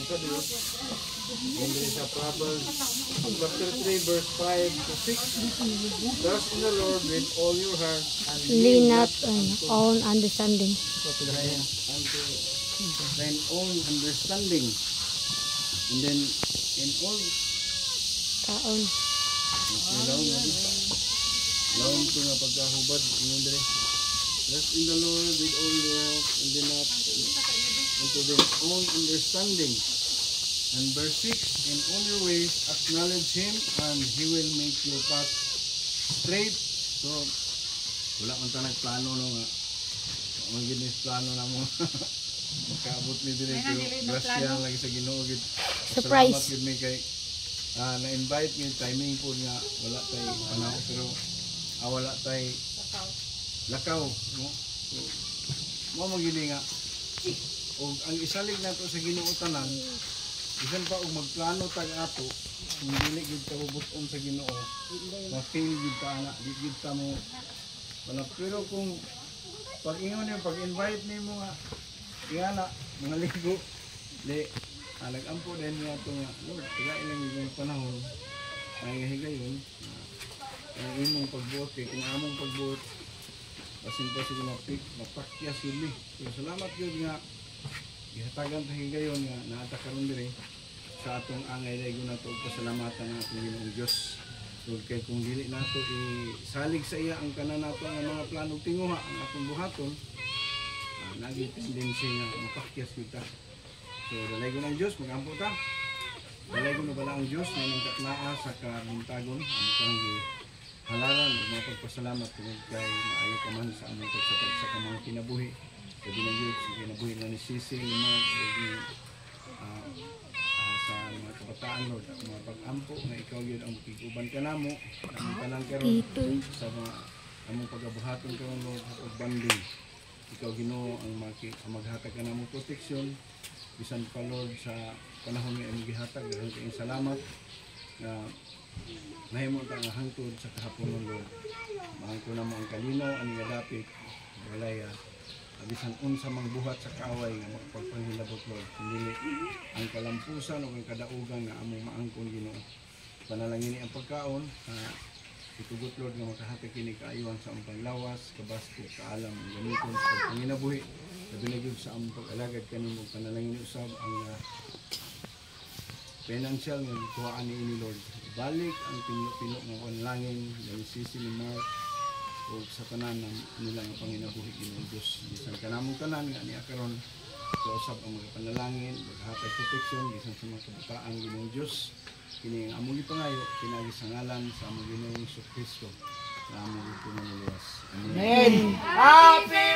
sa Diyos. Hindi sa Proverbs chapter 3 verse 5 to 6. Trust in the Lord with all your heart and lean not on own understanding. And thine own understanding. And then in all Kaon. Laon ko nga pagkahubad. Trust in the Lord with all your heart and then not into their own understanding. And verse 6, in all your ways acknowledge Him and He will make your path straight. So, wala man ta nagplano no nga. Ang ginis plano na mo. Makaabot ni dire pero grasya lagi sa Ginoo gid. Surprise. Salamat gid mi kay na-invite ni timing po nga wala tay panahon pero wala tay lakaw no. So, mo magili nga og ang isalig nato sa Ginoo tanan bisan pa og magplano tag ato kung dili gid ta bubuton sa Ginoo ma-fail gid ta ana di gid ta mo wala pero kung pag-ingon niyo pag-invite nimo nga ingana mga ligo di nag-ampo din niya ito nga Lord tigain lang yung panahon nangihigayon ang imong pagbuot kay kung among pagbuot basin pa sila mapakyas yun so salamat yun nga ihatagan sa higayon nga naata karon dire sa atong angay daygo nato pasalamatan ng atong Ginoong Dios so kay kung dili nato isalig sa iya ang kanan nato nga mga plano tinguha ang atong buhaton nagitendency nga mapakyas kita so dalay ko ng Diyos magampo ta dalay ko na bala ang Diyos na nagkatnaa sa kabuntagon ang kang halaran ug mapagpasalamat tungod kay maayo ka man sa among pagsapag sa kamang kinabuhi sabi ng Diyos sa kinabuhi nga ni Sisi ni Mark sa mga kabataan Lord at mga pag-ampo nga ikaw yun ang makikuban ka namo ang kanang karon sa mga among pagabuhaton karon Lord ug banding ikaw Ginoo ang maghatag ka namong proteksyon bisan pa Lord sa panahon nga imong gihatag daghang kayong salamat na mahimo ta nga hangtod sa kahapon Lord maangko namo ang kalinaw ang gadapit walay bisan unsa mang buhat sa kaaway nga magpagpanghilabot Lord dili ang kalampusan o ang kadaugan nga among maangkon Ginoo panalangin ang pagkaon itugot Lord nga makahatag kini kaayuhan sa among panglawas kabaskog kaalam ang gamiton sa panginabuhi labi na gyud sa among pag-alagad kanimo panalangin usab ang financial nga gituhaan niini Lord balik ang pino nga panalangin nga Sisi ni Mark o sa tanan nilang panginabuhi Ginoo Dios bisan kanamong tanan nga niya karon kausap ang mga panalangin maghatag protection bisan sa mga kabataan Ginoo Dios kini ang among ipangayo pinagi sa ngalan sa among Ginoong Kristo na among ginuluwas. Amen. Happy